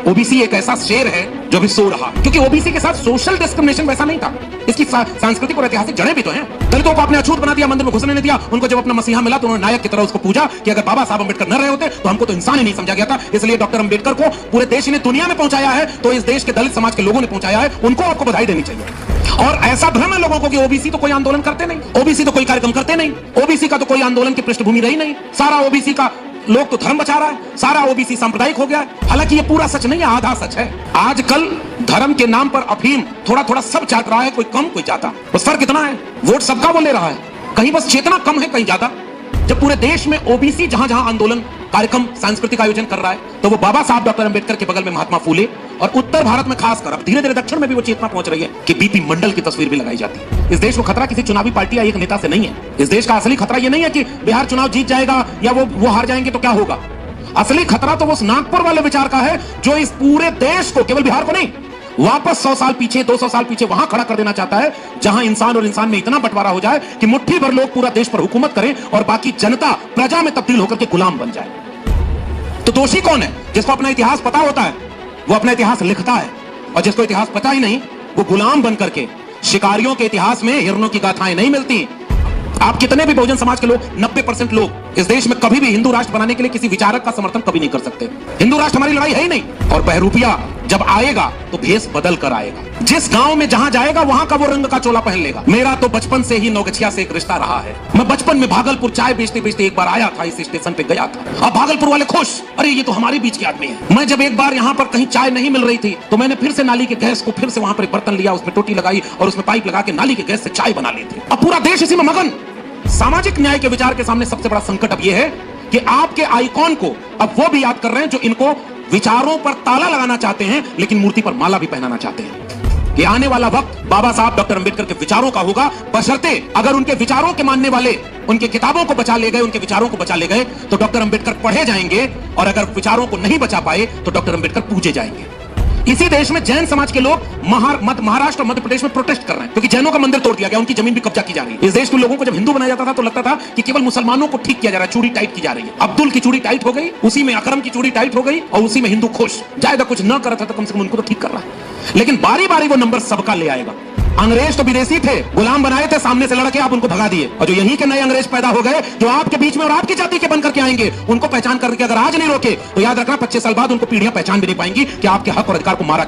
OBC एक ऐसा शेर है जो अभी सो रहा, क्योंकि ओबीसी के साथ सोशल डिस्क्रिमिनेशन वैसा नहीं था। इसकी सांस्कृतिक और ऐतिहासिक जड़ें भी तो हैं। दलितों को आपने अछूत बना दिया, मंदिर में घुसने नहीं दिया। उनको जब अपना मसीहा मिला तो उन्होंने नायक की तरह उसको पूजा कि अगर बाबा साहब अंबेडकर न रहे होते तो हमको तो इंसान ही नहीं समझा गया था। इसलिए डॉक्टर अंबेडकर को पूरे देश ने दुनिया में पहुंचाया है, तो इस देश के दलित समाज के लोगों ने पहुंचाया है, उनको आपको बधाई देनी चाहिए। और ऐसा भ्रम है लोगों को कि ओबीसी तो कोई आंदोलन करते नहीं, ओबीसी तो कोई कार्यक्रम करते नहीं, ओबीसी का तो कोई आंदोलन की पृष्ठभूमि रही नहीं, सारा ओबीसी का लोग तो धर्म बचा रहा है, सारा ओबीसी सांप्रदायिक हो गया है। हालांकि ये पूरा सच नहीं है, आधा सच है। आजकल धर्म के नाम पर अफीम थोड़ा थोड़ा सब चाट रहा है, कोई कम कोई ज्यादा। बस फर्क इतना है, वोट सबका वो ले रहा है, कहीं बस चेतना कम है कहीं ज्यादा। जब पूरे देश में ओबीसी जहां जहां आंदोलन कार्यक्रम सांस्कृतिक आयोजन कर रहा है, तो वो बाबा साहब डॉक्टर अंबेडकर के बगल में महात्मा फूले, और उत्तर भारत में खासकर अब धीरे धीरे दक्षिण में भी वो चेतना पहुंच रही है कि बीपी मंडल की तस्वीर भी लगाई जाती है। इस देश को खतरा किसी चुनावी पार्टी या एक नेता से नहीं है। इस देश का असली खतरा ये नहीं है कि बिहार चुनाव जीत जाएगा या वो हार जाएंगे तो क्या होगा। असली खतरा तो उस नागपुर वाले विचार का है जो इस पूरे देश को, केवल बिहार को नहीं, वापस 100 साल पीछे 200 साल पीछे वहां खड़ा कर देना चाहता है, जहां इंसान और इंसान में इतना बंटवारा हो जाए कि मुट्ठी भर लोग पूरा देश पर हुकूमत करें और बाकी जनता प्रजा में तब्दील होकर के गुलाम बन जाए। तो दोषी कौन है? जिसको अपना इतिहास पता होता है वो अपना इतिहास लिखता है, और जिसको इतिहास पता ही नहीं वो गुलाम बन करके, शिकारियों के इतिहास में हिरणों की गाथाएं नहीं मिलती। आप कितने भी बहुजन समाज के लोग, 90% लोग इस देश में कभी भी हिंदू राष्ट्र बनाने के लिए किसी विचारक का समर्थन कभी नहीं कर सकते। हिंदू राष्ट्र हमारी लड़ाई है ही नहीं। और बहरूपिया जब आएगा तो भेष बदल कर आएगा। जिस गांव में जहां जाएगा वहां का वो रंग का चोला पहन लेगा। मेरा तो बचपन से ही नौगछिया से एक रिश्ता रहा है। मैं बचपन में भागलपुर चाय बेचते बेचते एक बार आया था, इस स्टेशन पे गया था। अब भागलपुर वाले खुश, अरे ये तो हमारे बीच के आदमी है। मैं जब एक बार यहाँ पर कहीं चाय नहीं मिल रही थी तो मैंने फिर से नाली के गैस को फिर से वहां पर बर्तन लिया, उसमें टोटी लगाई और उसमें पाइप लगा के नाली के गैस से चाय बना ली थी। अब पूरा देश इसी में मगन। सामाजिक न्याय के विचार के सामने सबसे बड़ा संकट अब यह है कि आपके आइकॉन को अब वो भी याद कर रहे हैं जो इनको विचारों पर ताला लगाना चाहते हैं लेकिन मूर्ति पर माला भी पहनाना चाहते हैं। कि आने वाला वक्त बाबा साहब डॉक्टर अंबेडकर के विचारों का होगा, बशर्ते अगर उनके विचारों के मानने वाले उनके किताबों को बचा ले गए, उनके विचारों को बचा ले गए तो डॉक्टर अंबेडकर पढ़े जाएंगे, और अगर विचारों को नहीं बचा पाए तो डॉक्टर अंबेडकर पूजे जाएंगे। इसी देश में जैन समाज के लोग महाराष्ट्र और मध्य प्रदेश में प्रोटेस्ट कर रहे हैं क्योंकि जैनों का मंदिर तोड़ दिया गया, उनकी जमीन भी कब्जा की जा रही है। इस देश के लोगों को जब हिंदू बनाया जाता था तो लगता था कि केवल मुसलमानों को ठीक किया जा रहा है, चूड़ी टाइट की जा रही है। अब्दुल की चूड़ी टाइट हो गई, उसी में अकरम की चूड़ी टाइट हो गई, और उसी में हिंदू खुश। जायदा कुछ न कर था तो कम से कम उनको तो ठीक कर रहा है। लेकिन बारी बारी वो नंबर सबका ले आएगा। अंग्रेज तो विदेशी थे, गुलाम बनाए थे, सामने से लड़के आप उनको भगा दिए, और जो यहीं के नए अंग्रेज पैदा हो गए जो आपके बीच में और आपकी जाति के बनकर के आएंगे, उनको पहचान करके अगर आज नहीं रोके तो याद रखना 25 साल बाद उनको पीढ़ियां पहचान भी नहीं पाएंगी कि आपके हक और अधिकार को मारा।